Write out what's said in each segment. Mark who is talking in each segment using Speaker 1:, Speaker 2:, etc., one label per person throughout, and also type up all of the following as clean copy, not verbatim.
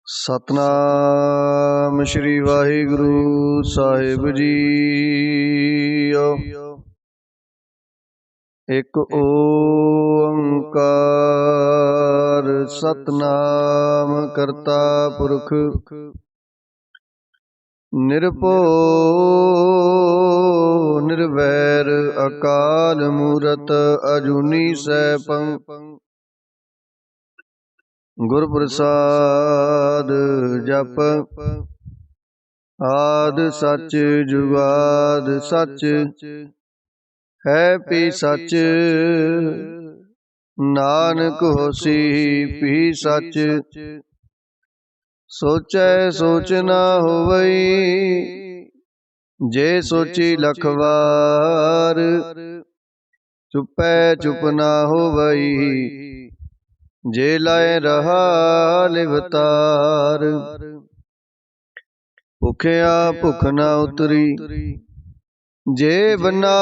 Speaker 1: सतनाम श्री वाहिगुरु साहिब जी। एक ओंकार सतनाम करता पुरख निर्भो निर्वैर अकाल मूरत अजूनी सैभं गुर प्रसाद जप। आद सच जुगाद सच है पी सच नानक होसी पी सच। सोचै सोच न होवई जे सोची लख वार। चुपै चुप न होवई जे लाए रहा लिवतार। भुखिया भुख न उतरी जे बना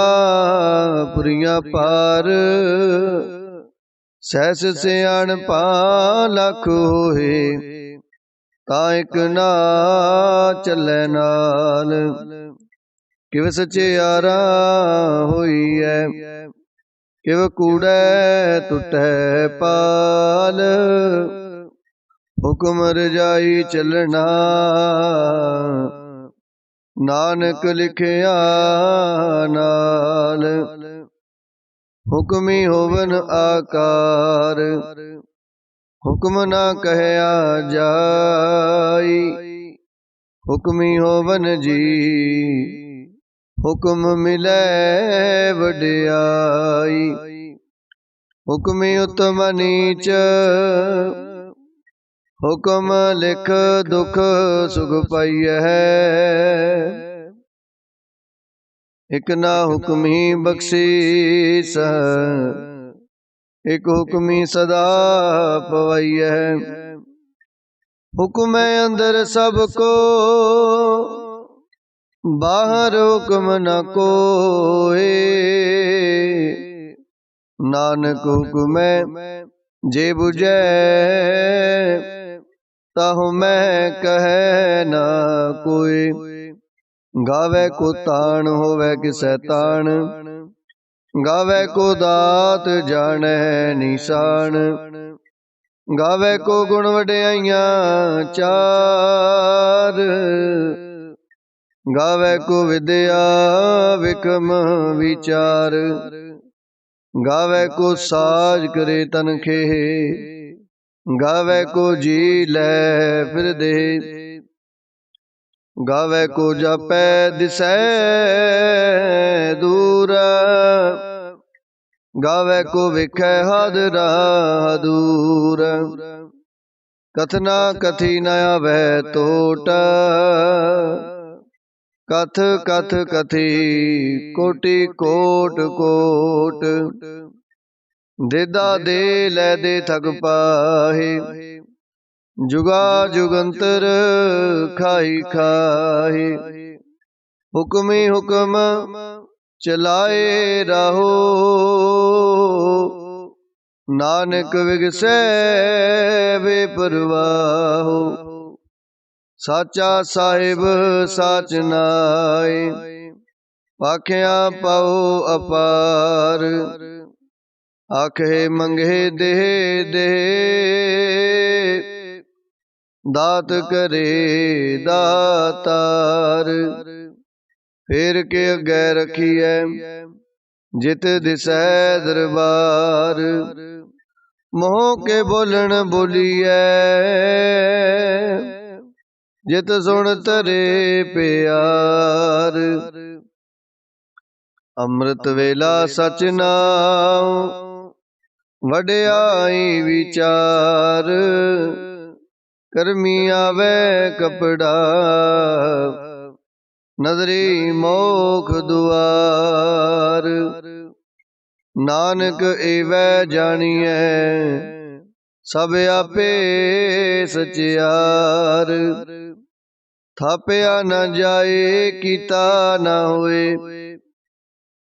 Speaker 1: पुरिया पार। सहस सियाणपा लख होए ता एक ना चलै नाल। किव सचियारा होई है किव कूड़ै टुटै पाल। हुक्म रजाई चलना नानक लिखिया नाल। हुक्मी होवन आकार हुक्म ना कहया जाई। हुक्मी होवन जी हुक्म मिलै वडियाई। हुक्मी उत्तम नीच हुक्म लिख दुख सुख पाइयै। एक ना हुक्मी बख्शीस एक हुक्मी सदा पवैयै। हुक्म अंदर सबको बाहर हुक्म न कोई। नानक हुक्मै जे बुझै ताहु मैं कहे न कोई। गावे को तान होवे किसै तान गावे को दात जाने निशान। गावे को गुण वडियाइयां चार गावे को विद्या विक्रम विचार। गावे को साज करे तनखे गावे को जी लै फिर दे। गावे को जापै दिसै दूर गावे को विखै हादरा दूर। कथना कथी न आवे तोट कथ कथ कथी कोटि कोट कोट। देदा दे लै दे थक पाहे जुगा जुगंतर खाई खाही। हुक्मी हुक्म चलाए राहो नानक विगसै बेपरवाहो। साचा साहिब साच नाय पाखिया पाओ अपार। आखे मंगे दे दे दात करे दातार। फेर के अगे रखिए जित दिसै दरबार। मोह के बोलन बोलिए जित सुन तरे प्यार। अमृत वेला सच नाम वड्याई विचार। करमी आवे कपड़ा नजरी मोख दुआर। नानक एवै जानिए सब आपे सचियार। थापया न जाए कीता न होए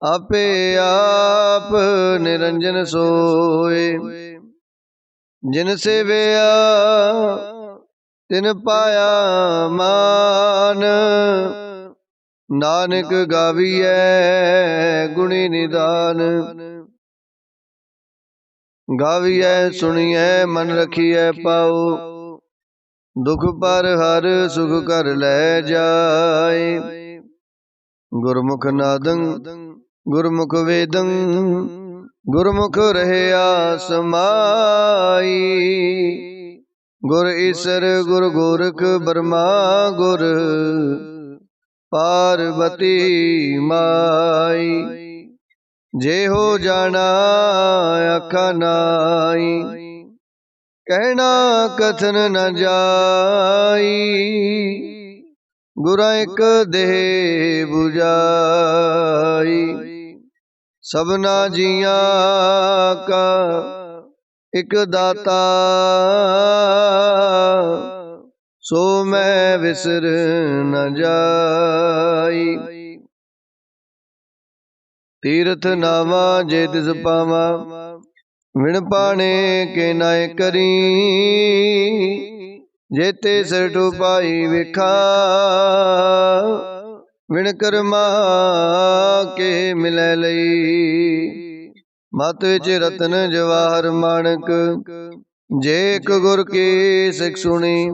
Speaker 1: आपे आप निरंजन सोए। जिन सेवया तिन पाया मान। नानक गाविए गुणी निदान। गाविए सुनिए मन रखिए पाओ। दुख पर हर सुख कर ले जाए। गुरमुख नादं गुरमुख वेदं गुरमुख रहे आसमाई। गुर ईसर गुर गोरख ब्रह्मा गुर पार्वती माई। जे हो जाना आखा नाई। कहना कथन न जाई। गुरा एक देह बुझाई। सबना जिया का एक दाता। सो मैं विसर न जाई। तीर्थ नावा जे तिस पावा। विण पाने के नाय करी। जेते सरटो पाई विखा। विण कर्मा के मिलै लई। मत विच रतन जवाहर माणक। जे एक गुर की सिख सुनी।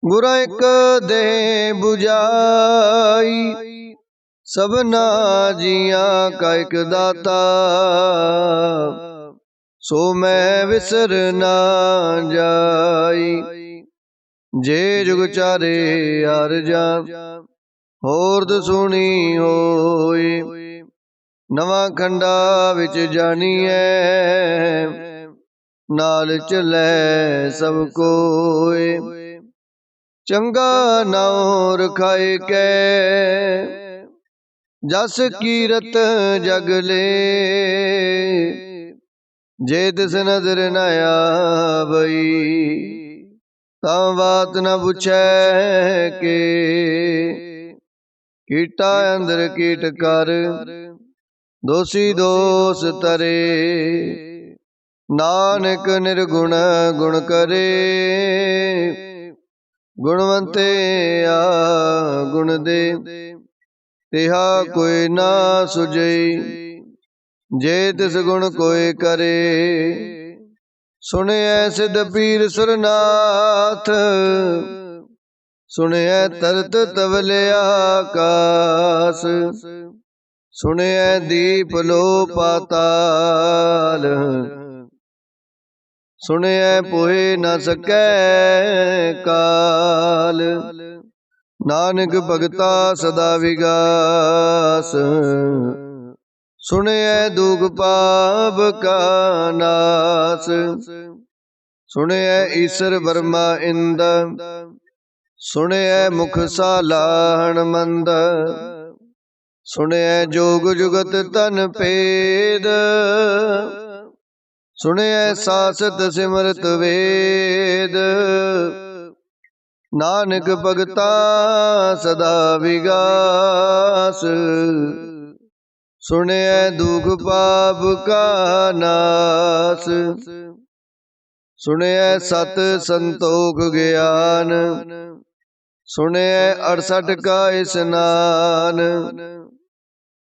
Speaker 1: गुरा एक देह बुझाई। सबना जिया का एक दाता। सो मैं विसर ना जाई। जे जुग चारे हर जा। होरद सुनी होई। नवा खंडा विच जानिए। नाल चलै सब कोय। चंगा नाम रखाए कै। जस कीरत जग ले। जे तिस नजर न आवई। तां बात न पुछै के। कीटा अंदर कीट कर। दोषी दोष तरे। नानक निर्गुण गुण करे। गुणवंते आ गुण दे। तिहा कोई ना सुझई। जे तिस गुण कोई करे। सुनिए सिद्ध पीर सुरनाथ। सुनिए तरत तवले आकाश। सुनिए दीप लो पाताल। सुनिए पोए न सकै काल। नानक भगता सदा विगास। सुनिए दुख पाप का नास। सुनिए ईश्वर ब्रह्मा इंद। सुनिए मुख सालाहण मंद। सुनिए जोग जुगत तन पेद। सुनिए सासत सिमरत वेद। नानक भगता सदा विगास। सुनिए दुख पाप का नास। सुनिए सत संतोख ज्ञान। सुनिए 68 का स्नान।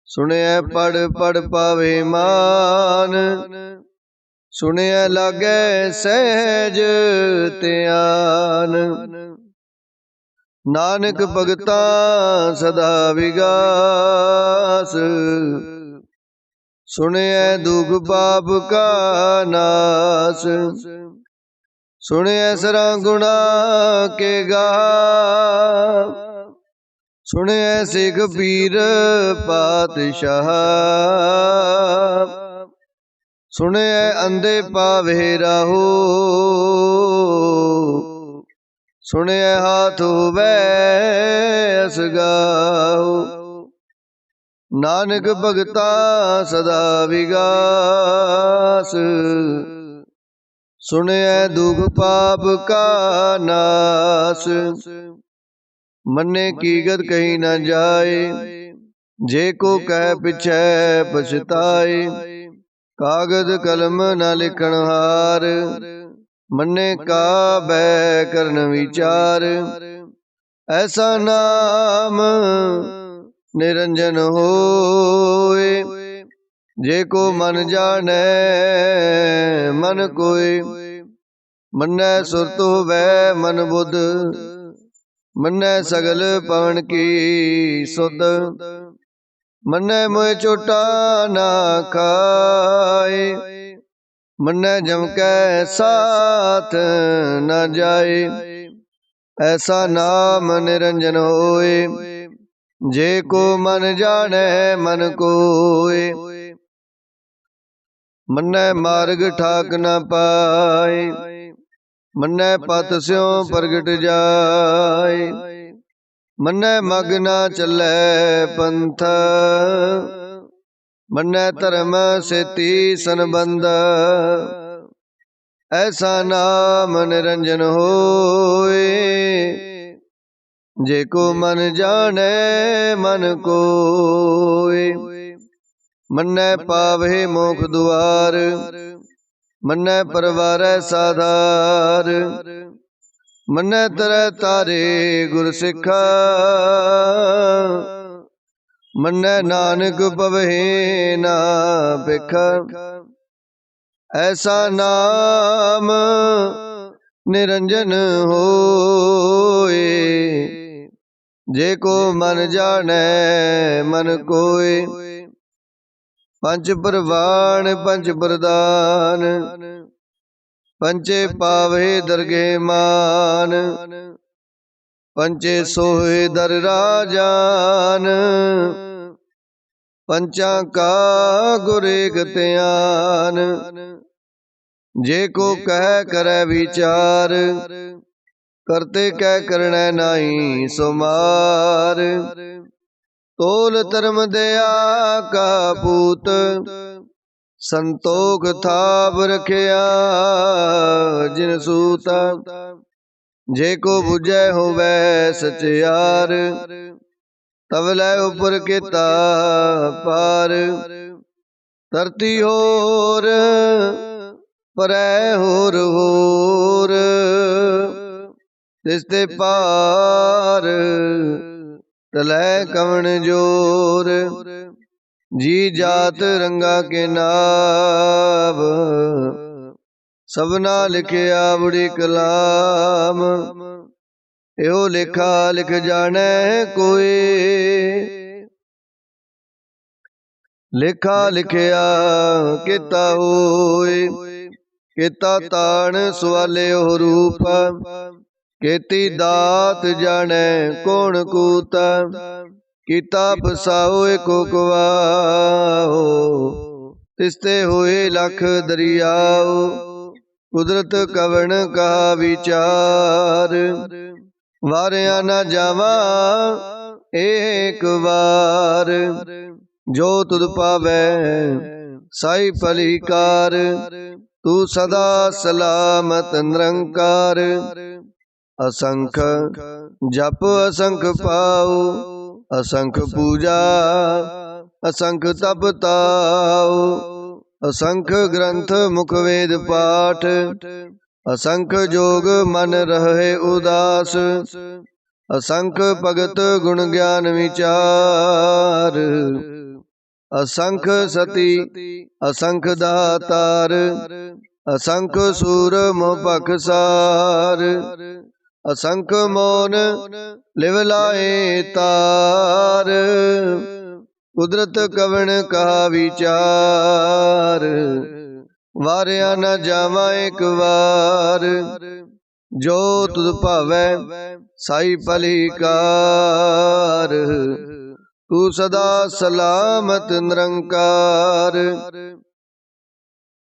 Speaker 1: सुनिए पढ़ पढ़ पावे मान। सुनिए लागे सहज त्यान। नानक भगता सदा विगास। सुनिए दुख पाप का नास। सुनिए सरा गुणा के गा। सुनिए सिख पीर पातशाह। सुनिए अंधे पावे राहो। सुनिए हाथ होवे असगाओ। नानक भगता सदा विगास। सुनिए दुख पाप का नास। मन्ने की गत कही न जाए। जे को कह पिछे पछताए। कागज कलम न लिखन हार। मन्ने काबे करन विचार। ऐसा नाम निरंजन होए, जे को मन जाने मन कोय। मन्ने सुरत होवै मन बुध, मन्ने सगल पवन की सुध। मन्ने मोह चोटा ना खाए, मन्ने जम कै साथ न जाए। ऐसा नाम निरंजन होए, जे को मन जाने मन कोय। मन्ने मार्ग ठाक न पाए, मन्ने पथ स्यों प्रगट जाए। मन्ने मग न चलै पंथ, मन्ने धर्म सेती संबंध। ऐसा नाम निरंजन होए, जे को मन जाने मन कोय। मन्ने पावे मोख दुआर, मन्ने परवारै साधार। मन्ने तरह तारे गुर सिखा, मन्ने नानक पवहि ना भिखा। ऐसा नाम निरंजन होए, जे को मन जाने मन कोय। पंच प्रवान पंच प्रदान, पंचे पावे दरगे मान। पंचे सोहे दर राजान, पंचा का गुर एक ध्यान। जे को कह करे विचार, करते कह करने नाई सुमार। तोल धर्म दया का पूत, संतोख थाप रखिया जिन सूत। जे को बुझे होवे सचियार, तब लै उपर केता पार। धरती होर परै होर होर, तिसते पार तलै कवण जोर। जी जात रंगा के नाम, सबना लिखिया बड़ी कलाम। एहो लेखा लिख जाने कोई, लेखा लिखिया केता होए। केता ताण सवाले हो रूप, केती दात जाने कौन कूता। कीता फसाओ एको कुवाओ, तिसते होए लख दरियाओ। कुदरत कवण का विचार, वारिया न जावा एक बार। जो तुद पावे साई फलीकार, तू सदा सलामत निरंकार। असंख जप असंख पाओ, असंख पूजा असंख तप ताओ। असंख ग्रंथ मुख वेद पाठ, असंख जोग मन रहे उदास। असंख भगत गुण ज्ञान विचार, असंख सती असंख दातार। असंख सूर मोह पखसार, असंख मौन लिव लाए तार। कुदरत कवण का विचार, वारिया न जावा एक बार। जो तुद भावै साई भलीकार, तू सदा सलामत निरंकार।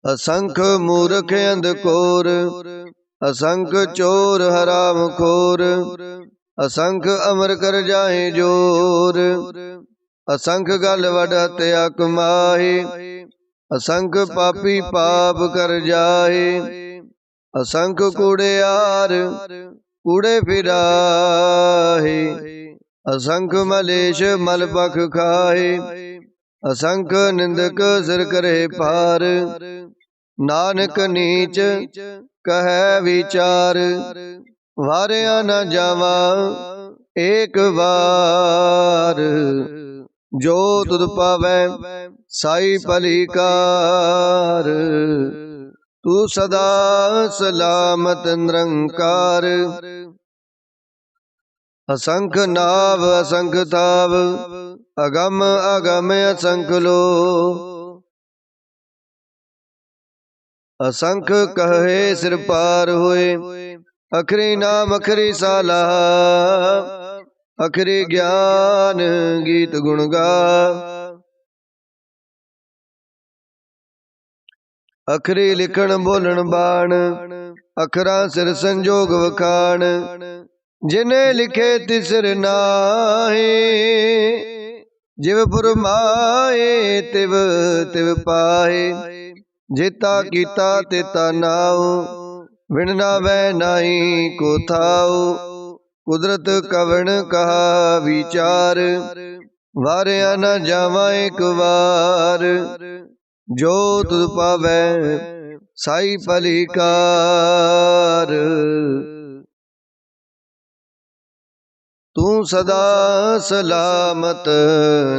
Speaker 1: असंख मूर्ख अंधकोर, असंख चोर हराम खोर। असंख अमर कर जाए जोर, असंख गल वड हत्या कमाए। असंख पापी पाप कर जाए, असंख कूड़ेयार कूड़े फिराए। असंख मलेश मल पख खाए, असंख निंदक सिर करे पार। नानक नीच कहे विचार, वारिया न जावा एक बार। जो तुध पावै साई भलीकार, तू सदा सलामत निरंकार। असंख नाव असंख ताव, अगम अगम असंख लो। असंख कहे सिर पार होए, अखरी नाम अखरी साला। अखरी ज्ञान गीत गुण गा, अखरी लिखण बोलन बाण। अखरा सिर संजोग वखाण, जिने लिखे तिसर नाहे। जिव फुरमाए तिव तिव पाए, जेता कीता तेता नाओ। विण नावै नाई को थाओ, कुदरत कवण कहा विचार। वारिया न जावा एक बार, जो तुध पावै साई भलीकार। तू सदा सलामत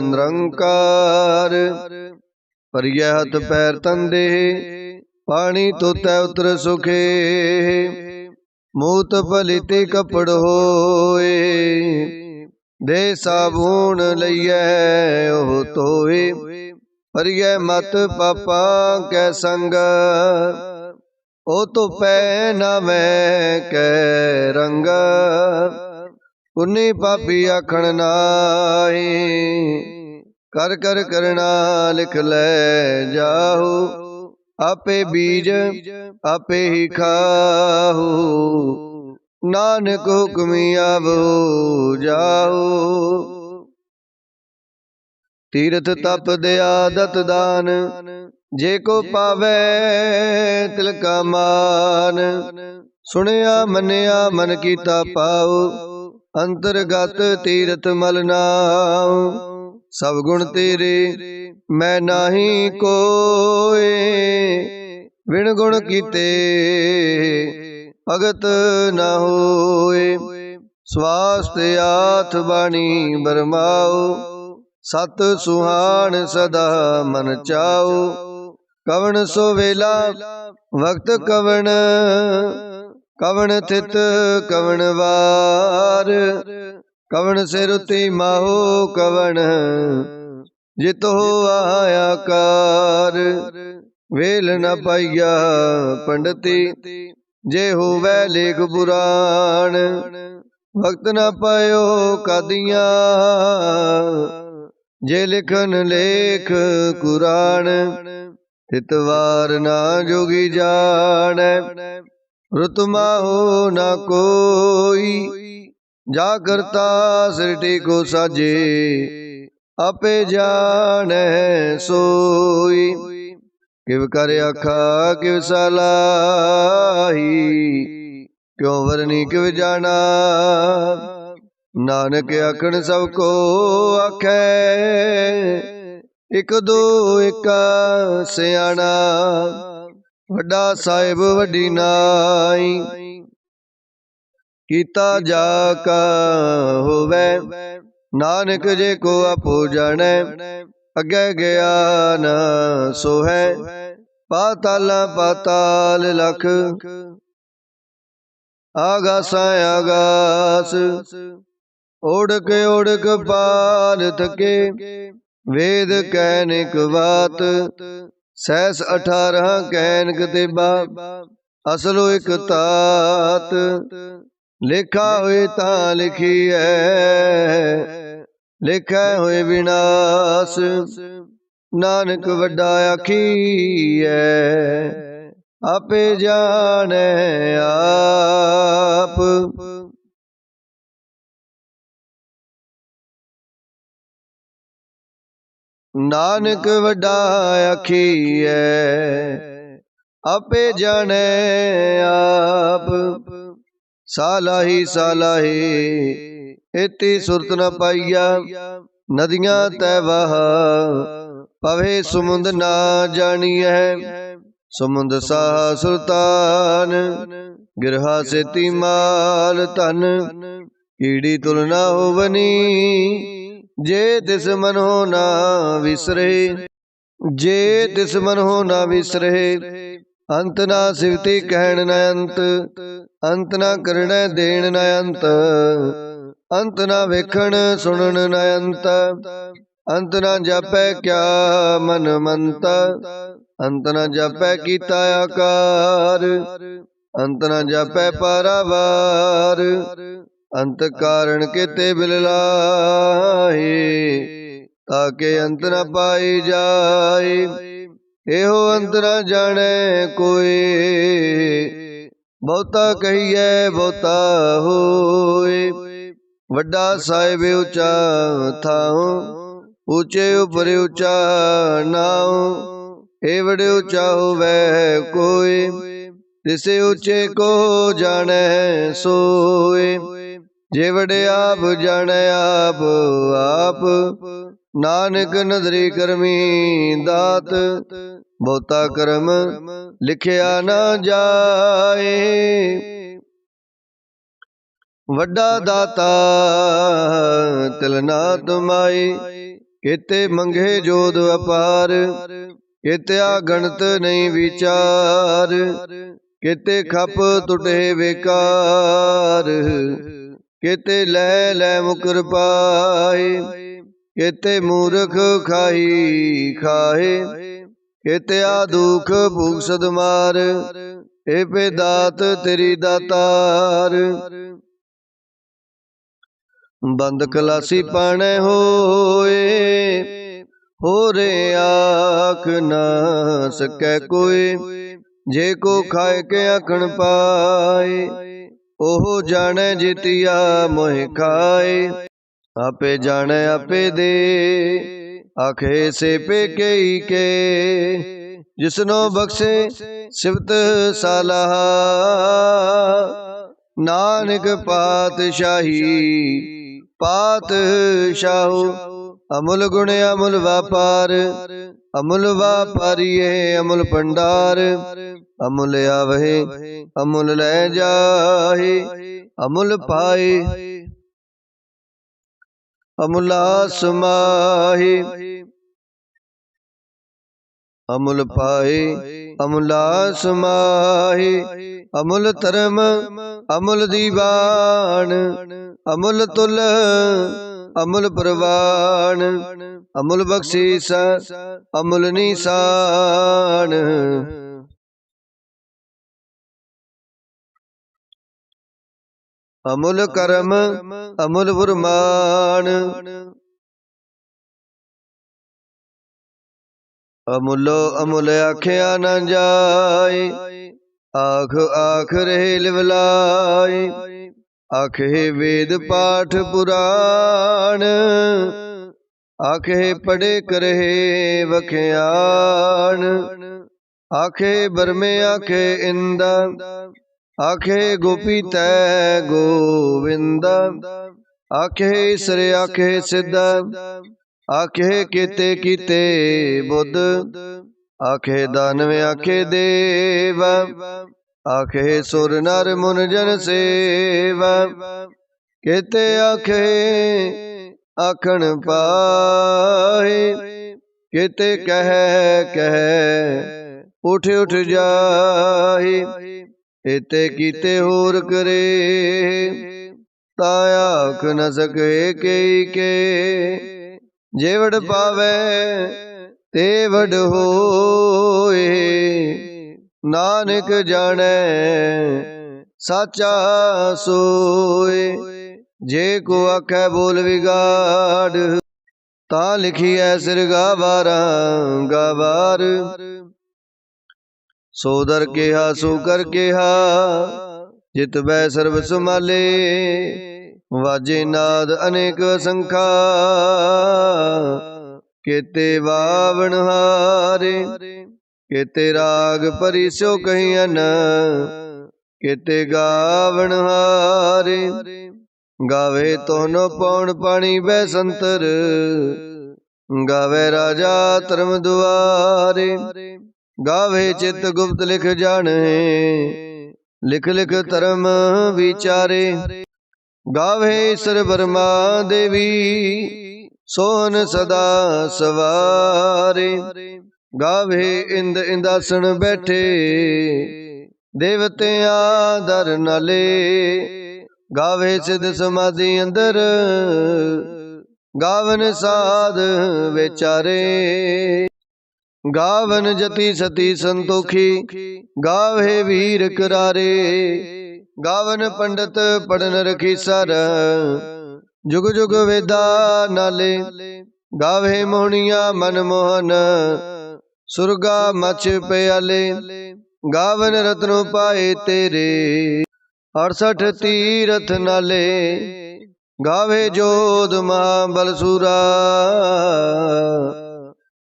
Speaker 1: निरंकार। परिय हथ पैर तंदे, पानी तोतै उतर सुखे। मूत पलिति कपड़ होए, दे साबुन लइयै ओह धोए। परिय मत पापा कै संग, ओ तो पै नावै कै रंग। पुन्नी पापी आखण नाई, कर कर करना लिख ले जाहु। आपे बीज आपे ही खाहु, नानक हुक्मी आवो जाहु। तीरथ तप दया दत दान, जे को पावै तिलका मान। सुनिया मनिया मन कीता पाओ, अंतरगत तीरथ मल नाउ। सब गुण तेरे मैं नाही कोय, विण गुण कीते भगत न होए। स्वास्थ्य आथ बाणी बरमाओ, सत सुहान सदा मन चाओ। कवण सो वेला वक्त कवण, कवण थित कवण वार। कवण से रुति माहो कवण, जित हो आया कार। वेल न पाइया पंडती, जे होवै लेख पुराण। वक्त न पायो कादियां, जे लिखन लेख कुरान। तितवार ना जोगी जाने, रुत माहो न कोई। जा करता सृष्टि को साजे, आपे जाने सोई। किव कर आखा किव सलाही, क्यों वरनी किव जाना। नानक आखन सबको आखे, एक दो एका सियाणा। वड्डा साहिब वड्डी नाई, कीता जाका होवै। नानक जे को आपो जाने, अगे गया न सोहै। पाताला पाताल लख, आगासा आगास। ओढ़क ओढ़क पाल थके, वेद कैनिक बात। सहस 18 कैन कतेबा, असलो एक तात। लिखा हुए तां लिखिए, लिखा हुए विनाश। नानक वड्डा आखिए, आपे जाने आप। नानक वड्डा आखिए, आपे जाने आप। सालाही सालाही इति सुरत न पाइया। नदियां तै बहा, पवे सुमुंद ना जानिए। ਸੁਮੰਦ ਸਾਹ ਸੁਲਤਾਨ, ਗਿਰਹਾ ਸੇਤੀ ਮਾਲ ਧਨ। ਕੀੜੀ ਤੁਲ ਨਾ ਹੋਵਨੀ, ਜੇ ਤਿਸ ਮਨ ਹੋ ਨਾ ਵਿਸਰੇ। ਜੇ ਤਿਸ ਮਨ ਹੋ ਨਾ ਵਿਸਰੇ। ਅੰਤ ਨਾ ਸਿਵਤੀ ਕਹਿਣ ਨ ਅੰਤ, ਅੰਤ ਨਾ ਕਰਣੈ ਦੇਣ ਨ ਅੰਤ। ਅੰਤ ਨਾ ਵੇਖਣ ਸੁਣਨ ਨ ਅੰਤ, ਅੰਤ ਨਾ ਜਾਪੈ ਕਿਆ ਮਨ ਮੰਤ। ਅੰਤ ਨਾ ਜਾਪੈ ਕੀਤਾ ਆਕਾਰ, ਅੰਤ ਨਾ ਜਾਪੈ ਪਾਰਾਵਾਰ। ਅੰਤ ਕਾਰਣ ਕੇਤੇ ਬਿਲ ਲਾਏ, ਤਾਕੇ ਅੰਤ ਨਾ ਪਾਈ ਜਾਏ। ਇਹੋ ਅੰਤ ਨਾ ਜਾਣੈ ਕੋਇ, ਬਹੁਤਾ ਕਹੀਐ ਬਹੁਤਾ ਹੋਏ। ਵੱਡਾ ਸਾਹਿਬ ਉੱਚਾ ਥਾਉ, ਉੱਚੇ ਉਪਰ ਉੱਚਾ ਨਾਉ। ਏਵੜ ਉੱਚਾ ਹੋਵੈ ਕੋਇ, ਤਿਸੇ ਉੱਚੇ ਕੋ ਜਾਣੈ ਸੋਏ। ਜੇਵੜ ਆਪ ਜਾਣੈ ਆਪ ਆਪ, ਨਾਨਕ ਨਦਰੀ ਕਰਮੀ ਦਾਤ। ਬਹੁਤਾ ਕਰਮ ਲਿਖਿਆ ਨਾ ਜਾਏ, ਵੱਡਾ ਦਾਤਾ ਤਿਲ ਨਾ ਤੁਮਾਈ। ਕੇਤੇ ਮੰਗੇ ਜੋਦ ਅਪਾਰ, ਕੇਤਿਆ ਗਣਤ ਨਹੀਂ ਵਿਚਾਰ। ਕੇਤੇ ਖਪ ਟੁਟੇ ਬੇਕਾਰ, ਕੇਤੇ ਲੈ ਲੈ ਮੁਕਰ ਪਾਏ। ਕੇਤੇ ਮੂਰਖ ਖਾਈ ਖਾਏ, ਕੇਤਿਆ ਦੁਖ ਭੂਖ ਸਦ ਮਾਰ। ਏ ਪੇ ਦਾਤ ਤੇਰੀ ਦਾਤਾਰ, ਬੰਦ ਕਲਾਸੀ ਪਾਣੈ ਹੋਏ। ਹੋਰੇ ਆਖ ਨਾ ਸਕੈ ਕੋਇ, ਜੇ ਕੋ ਖਾਏ ਕੇ ਆਖਣ ਪਾਏ। ਉਹ ਜਾਣੈ ਜਿਤਿਆ ਮੋਹਿ ਖਾਏ, ਆਪੇ ਜਾਣੈ ਆਪੇ ਦੇ। ਆਖੇ ਸੇ ਪੇ ਕਈ ਕੇ, ਜਿਸਨੋ ਬਖਸ਼ੇ ਸਿਫਤ ਸਾਲਾਹਾ। ਨਾਨਕ ਪਾਤਸ਼ਾਹੀ ਪਾਤਸ਼ਾਹੂ, ਅਮੁਲ ਗੁਣ ਅਮੁਲ ਵਾਪਾਰ। ਅਮੁਲ ਵਾਪਾਰੀਏ ਅਮੁਲ ਭੰਡਾਰ, ਅਮੁਲ ਆਵਹਿ ਅਮੁਲ ਲੈ ਜਾਹੇ। ਅਮੁਲ ਪਾਏ ਅਮੁਲਾ ਸਮਾਹੀ, ਅਮੁਲ ਪਾਏ ਅਮੁਲਾ ਸਮਾਹੀ। ਅਮੁਲ ਧਰਮ ਅਮੁਲ ਦੀਵਾਨ, ਅਮੁਲ ਤੁਲ ਅਮੁਲ ਪ੍ਰਵਾਨ। ਅਮੁਲ ਬਖਸ਼ੀਸ ਅਮੁਲ ਨੀਸਾਨ, ਅਮੁਲ ਕਰਮ ਅਮੁਲ ਫੁਰਮਾਨ। ਅਮੁਲੋ ਅਮੁਲ ਆਖਿਆ ਨਾ ਜਾਏ, ਆਖ ਆਖ ਰਹੇ ਲਿਵਲਾਏ। ਆਖੇ ਵੇਦ ਪਾਠ ਪੁਰਾਣ, ਆਖੇ ਪੜੇ ਕਰਹਿ ਵਖਿਆਣ। ਆਖੇ ਬਰਮੇ ਆਖੇ ਇੰਦ, ਆਖੇ ਗੋਪੀ ਤੈ ਗੋਵਿੰਦ। ਆਖੇ ਈਸਰ ਆਖੇ ਸਿੱਧ, ਆਖੇ ਕੀਤੇ ਕੀਤੇ ਬੁੱਧ। ਆਖੇ ਦਾਨਵ ਆਖੇ ਦੇਵ, ਆਖੇ ਸੁਰ ਨਰ ਮੁਨ ਜਨ ਸੇਵ। ਕੇਤੇ ਆਖੇ ਆਖਣ ਪਾਏ, ਕੇਤੇ ਕਹਿ ਕਹਿ ਉਠ ਉਠ ਜਾਏ। ਏਤੇ ਕੀਤੇ ਹੋਰ ਕਰੇ, ਤਾ ਆਖ ਨ ਸਕੇ ਕਈ ਕੇ। ਜੇਵੜ ਪਾਵੈ ਤੇਵੜ ਹੋਏ, ਨਾਨਕ ਜਾਣੈ ਸਾਚਾ ਸੋਏ। ਜੇ ਕੋ ਆਖੈ ਬੋਲ ਵਿਗਾੜ, ਤਾਂ ਲਿਖੀਐ ਸਿਰ ਗਾਵਾਰਾਂ ਗਾਵਾਰ। ਸੋ ਦਰ ਕਿਹਾ ਸੋ ਕਰ ਕਿਹਾ, ਜਿਤ ਬੈ ਸਰਬ ਸੁਮਾਲੇ। ਵਾਜੇ ਨਾਦ ਅਨੇਕ ਸੰਖਾ, ਕੇਤੇ ਵਾਵਣ ਹਾਰੇ। ਕੇਤੇ ਰਾਗ ਭਰੀ ਸਿਓ ਕਹੀਅਨ, ਕੇਤੇ ਗਾਵਣ ਹਾਰੇ। ਗਾਵੇ ਤੋਨੋ ਪੌਣ ਪਾਣੀ ਬੈ ਸੰਤਰ, ਗਾਵੇ ਰਾਜਾ ਧਰਮ ਦੁਆਰੇ। गावे चित गुप्त लिख जाने, लिख लिख धर्म विचारे। गावे ईश्वर ब्रह्मा देवी, सोहन सदा सवारे। गावे इंद इंदासन बैठे, देवतिया दर नाले। गावे सिद्ध समाधि अंदर, गावन साध विचारे। गावन जति सती संतोखी, गावे वीर करारे। गावन पंडित पढ़न रखी सर, जुग जुग वेदा नाले। गावे मोहनिया मनमोहन, सुरगा मच प्याले। गावन रत्नों पाए तेरे, 68 तीरथ नाले। गावे जोध महाबल सूरा,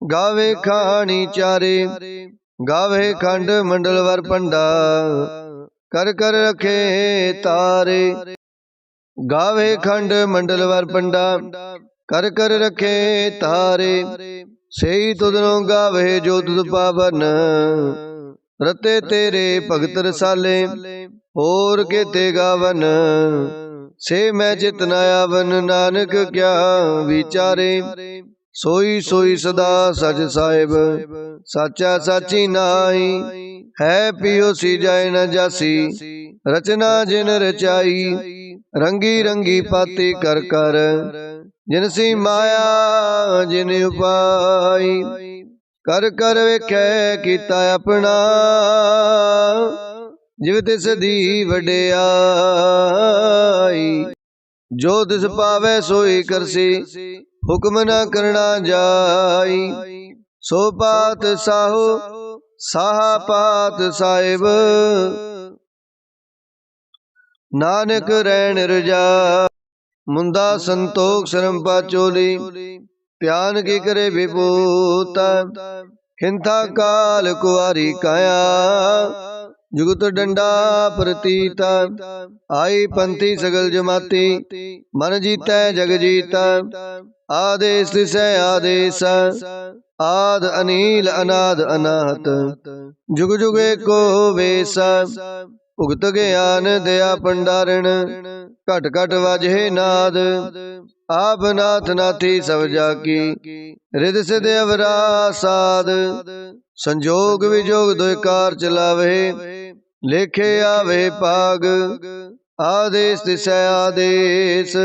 Speaker 1: गावे खानी चारे। गावे खंड मंडल वर पंडा, कर कर रखे तारे। गावे खंड मंडल वर पंडा, कर कर रखे तारे। सही तुदनो गावे जो तुद पावन, रते तेरे भगत रसाले। होर केते गावन, से मैं चितना आवन। नानक क्या विचारे, सोई सोई सदा सच साहिब। साचा साची नाई, है पियो सी जाए न जासी। रचना जिन रचाई, रंगी रंगी पाती कर कर। जिनसी माया जिन उपाई, कर कर वेखै कीता अपना। जिव तिस दी वडियाई, जो तिस पावै सोई करसी। हुक्म न करना जाई, सो पात साहो साहा पात साहिब। नानक रैन रजा, मुंदा संतोख शरम पाचोली। प्यान की करे विभूता, खिंथा काल कुआरी काया। जुगत डंडा प्रतीता, आई पंथी सगल जमाती। मन जीतै जग जीता, आदेश तिसै आदेश। आद अनील अनाद अनाहत, जुग जुग एको वेश। भुगत ज्ञान दया भंडारण, घट घट वाजे नाद। आप नाथ नाथी सब जाकी, रिद सिद अवरा साध। संजोग विजोग दुय कार चलावे, लेखे आवे पाग। आदेश तिसै आदेश,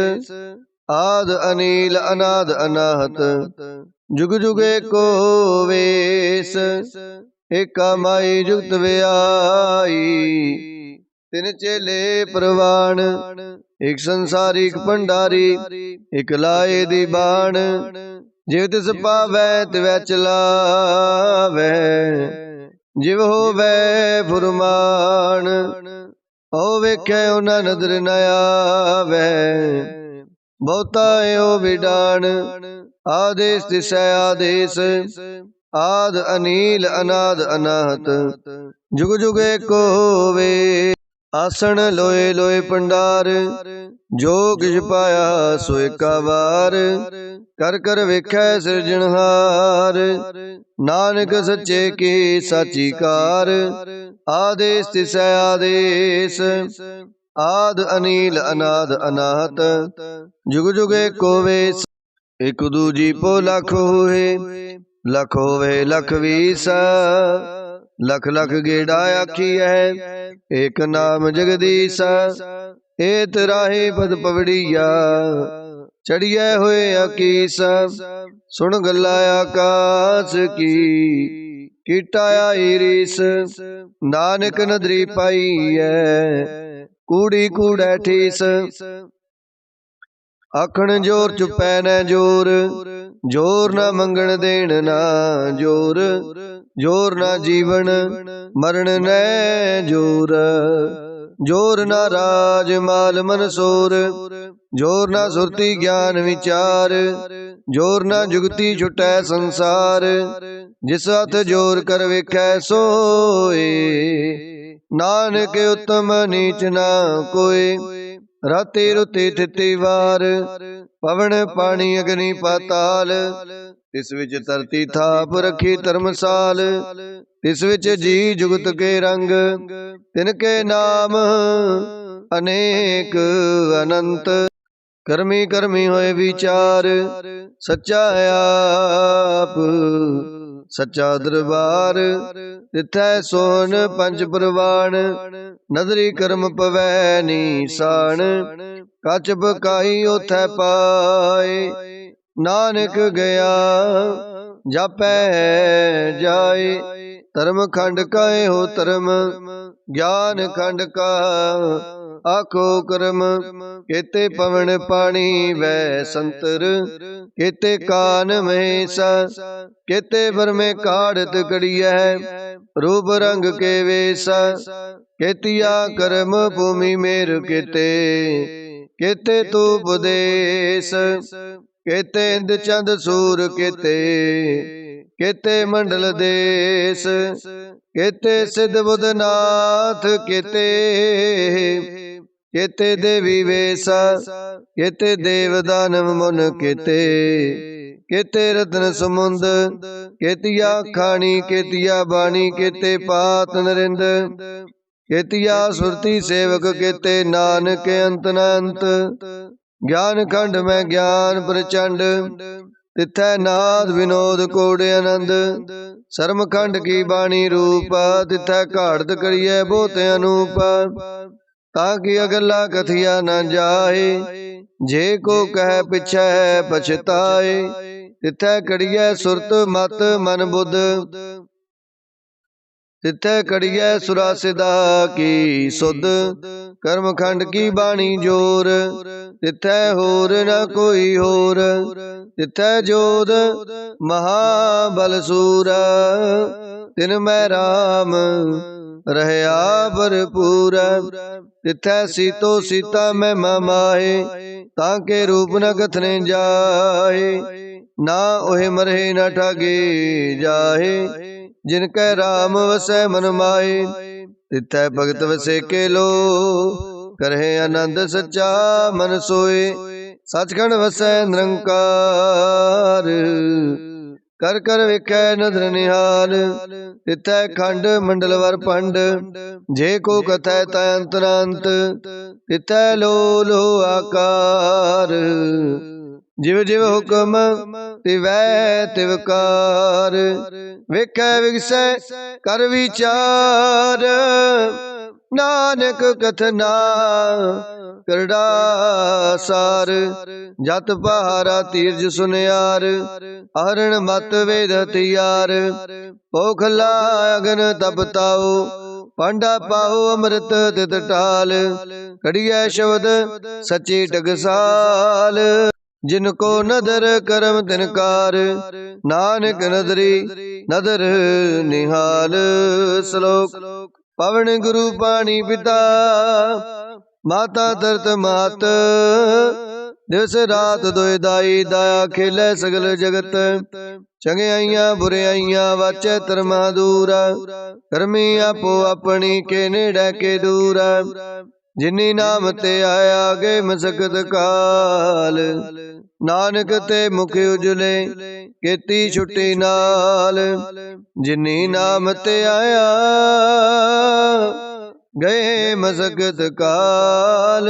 Speaker 1: आद अनील अनाद अनाहत। जुग जुग एको वेश, एका माई जुगत व्याई। तिन चेले प्रवाण, एक संसारी एक भंडारी। एक लाए दी बाण, जिव तिस पावै तिवै चलावै। जिव होवै फुरमान, ओ वेखै उना नदर न आवै। बहुता ओ विडाण, आदेश तिसै आदेश। आद अनील अनाद अनाहत, जुग जुग एको वे। आसन लोए लोए भंडार, जो किछ पाया सो एका वार। कर कर वेखै सिरजनहार, नानक सच्चे की साची कार। आदेश तिसै आदेश, आद अनील अनाद अनाहत। जुग जुग एको वेश, एक दूजी पो लख होए। लख होवे लख वीसा, लख लख गेड़ा आखी है। एक नाम जगदीसा, एत राहे पद पवड़िया। चढ़िया होए अकीसा, सुन गला आकाश की। कीटाया ईरीस, नानक नदरी पाई है। कूड़ी कूड़ै ठीस, आखण जोर चुपै न जोर। जोर न मंगण देण ना जोर, जोर न जीवन मरण न जोर। जोर न राज माल मनसोर, जोर न सुरती ज्ञान विचार। जोर न जुगती छुटै संसार, जिस हथ जोर कर वेखै सोए। नानक उत्तम नीच ना कोय, ਰਾਤੀ ਰੁਤੀ ਥਿਤੀ ਵਾਰ, ਪਵਨ ਪਾਣੀ ਅਗਨੀ ਪਾਤਾਲ। ਤਿਸ ਵਿੱਚ ਧਰਤੀ ਥਾਪ ਰਖੀ ਧਰਮਸਾਲ, ਤਿਸ ਵਿੱਚ ਜੀ ਜੁਗਤ ਕੇ ਰੰਗ। ਤਿਨ ਕੇ ਨਾਮ ਅਨੇਕ ਅਨੰਤ, ਕਰਮੀ ਕਰਮੀ ਹੋਏ ਵਿਚਾਰ। ਸੱਚਾ ਆਪ ਸੱਚਾ ਦਰਬਾਰ, ਤਿਥੈ ਸੋਹਨ ਪੰਜ ਪ੍ਰਵਾਨ। ਨਦਰੀ ਕਰਮ ਪਵੈ ਨੀਸਾਨ, ਕਛ ਬਕਾਈ ਓਥੈ ਪਾਏ। ਨਾਨਕ ਗਿਆ ਜਾਪੈ ਜਾਏ, ਧਰਮ ਖੰਡ ਕਾਏ ਹੋ ਧਰਮ। ਗਿਆਨ ਖੰਡ ਕਾ ਆਖੋ ਕਰਮ। ਕੇਤੇ ਪਵਨ ਪਾਣੀ ਵੈ ਸੰਤਰ, ਕੇਤੇ ਕਾਨ ਮਹੇਸ਼ਾ। ਕੇਤੇ ਬਰਮੇ ਕਾੜਤ ਕੜੀਐ, ਰੂਪ ਰੰਗ ਕੇ ਵੇਸਾ। ਕੇਤੀਆ ਕਰਮ ਭੂਮि ਮੇਰ ਕੇਤੇ, ਕੇਤੇ ਤੂਪ ਦੇਸ। ਕੇਤੇ ਇੰਦ ਚੰਦ ਸੂਰ ਕੇਤੇ, ਕੇਤੇ ਮੰਡਲ ਦੇਸ। ਕੇਤੇ ਸਿੱਧ ਬੁੱਧ ਨਾਥ ਕੇਤੇ, ਕੇਤੇ ਦੇਵੀ ਵੇਸਾ। ਕੇਤੇ ਦੇਵ ਦਾਨਵ ਮੁਨ ਕੇਤੇ, ਕੇਤੇ ਰਤਨ ਸਮੁੰਦ। ਕੇਤੀਆ ਖਾਣੀ ਕੇਤੀਆ ਬਾਣੀ, ਕੇਤੇ ਪਾਤ ਨਰਿੰਦ। ਕੇਤੀਆ ਸੁਰਤੀ ਸੇਵਕ, ਕੇਤੇ ਨਾਨਕ ਅੰਤ ਨ ਅੰਤ। ਗਿਆਨ ਖੰਡ ਮੈਂ ਗਿਆਨ ਪ੍ਰਚੰਡ, ਤਿਥੈ ਨਾਦ ਵਿਨੋਦ ਕੋੜ ਆਨੰਦ। ਸਰਮ ਖੰਡ ਕੀ ਬਾਣੀ ਰੂਪ, ਤਿਥੈ ਘਾੜਤ ਕਰੀਐ ਬਹੁਤ ਅਨੂਪ। ਤਾਂ ਕਿ ਅਗਲਾ ਕਥਿਆ ਨਾ ਜਾਏ, ਜੇ ਕੋ ਕਹਿ ਪਿਛੈ ਪਛਤਾਏ। ਤਿਥੈ ਕੜੀਐ ਸੁਰਤ ਮਤ ਮਨ ਬੁੱਧ, ਤਿਥੈ ਕੜੀਐ ਸੁਰਾ ਸਿਧਾ ਕੀ ਸੁਧ। ਕਰਮ ਖੰਡ ਕੀ ਬਾਣੀ ਜੋਰ, ਤਿਥੈ ਹੋਰ ਨ ਕੋਈ ਹੋਰ। ਤਿਥੈ ਜੋਧ ਮਹਾਬਲ ਸੂਰ, ਤਿਨ ਮੈਂ ਰਾਮ ਰਹਿਆ ਭਰਪੂਰ। ਤਿਥੈ ਸੀਤੋ ਸੀਤਾ ਮਹਿਮਾ ਮਾਹੇ, ਤਾਂ ਕੇ ਰੂਪ ਨ ਕਥਨੇ ਜਾਏ। ਨਾ ਉਹੇ ਮਰਹੇ ਨ ਠਾਗੇ ਜਾਹੇ, ਜਿਨ ਕੈ ਰਾਮ ਵਸੈ ਮਨ ਮਾਏ। ਤਿਥੈ ਭਗਤ ਵਸੇ ਕੇ ਲੋ, ਕਰਹਿ ਆਨੰਦ ਸੱਚਾ ਮਨ ਸੋਏ। ਸੱਚਖੰਡ ਵਸੈ ਨਿਰੰਕਾਰ, ਕਰ ਕਰ ਵੇਖੈ ਨਦਰ ਨਿਹਾਲ। ਤਿਥੈ ਖੰਡ ਮੰਡਲ ਵਰ ਭੰਡ, ਜੇ ਕੋ ਕਥੈ ਤੈ ਅੰਤ ਨ ਅੰਤ। ਤਿਥੈ ਲੋ ਲੋ ਆਕਾਰ, ਜਿਵ ਜਿਵ ਹੁਕਮ ਤਿਵੈ ਤਿਵਕਾਰ। ਵੇਖੈ ਵਿਗਸੈ ਕਰ ਵਿਚਾਰ, ਨਾਨਕ ਕਥਨਾ ਕਰੜਾ ਸਾਰ। ਜਤ ਪਹਾਰਾ ਤੀਰਜ ਸੁਨਿਆਰ, ਹਰਣ ਮਤ ਵੇਦ ਹਥਿਆਰ। ਪੋਖਲਾ ਅਗਨ ਤਪ ਤਾਉ, ਪਾਂਡਾ ਪਾਉ ਅੰਮ੍ਰਿਤ ਤਿਤ ਟਾਲ। ਕੜੀਐ ਸ਼ਬਦ ਸਚੀ ਟਕਸਾਲ, ਜਿਨ ਕੋ ਨਦਰ ਕਰਮ ਤਿਨਕਾਰ। ਨਾਨਕ ਨਦਰੀ ਨਦਰ ਨਿਹਾਲ। ਸ਼ਲੋਕ। ਪਵਨ ਗੁਰੂ ਪਾਣੀ ਪਿਤਾ, ਮਾਤਾ ਧਰਤ ਮਾਤ। ਦਿਵਸ ਰਾਤ ਦੁਇ ਦਾਈ, ਦਾਇਆ ਖੇਲੇ ਸਗਲ ਜਗਤ। ਚੰਗਿਆਈਆਂ ਬੁਰਿਆਈਆਂ ਵਾਚੈ ਧਰਮਾ ਦੂਰ। ਕਰਮੀ ਆਪੋ ਆਪਣੀ, ਕੇ ਨੇੜੇ ਕੇ ਦੂਰ। ਜਿਨੀ ਨਾਮ ਤੇ ਆਇਆ ਗਏ ਮਸਕਤ ਕਾਲ। ਨਾਨਕ ਤੇ ਮੁਖ ਉਜਲੇ, ਕੀਤੀ ਛੁੱਟੀ ਨਾਲ। ਜਿਨੀ ਨਾਮ ਤੇ ਆਇਆ ਗਏ ਮਸਕਤ ਕਾਲ।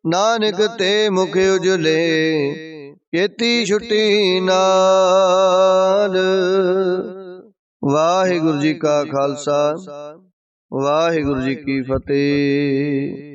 Speaker 1: ਨਾਨਕ ਤੇ ਮੁਖ ਉਜਲੇ, ਕੀਤੀ ਛੁੱਟੀ ਨਾਲ। ਵਾਹਿਗੁਰੂ ਜੀ ਕਾ ਖਾਲਸਾ, ਵਾਹਿਗੁਰੂ ਜੀ ਕੀ ਫਤਿਹ।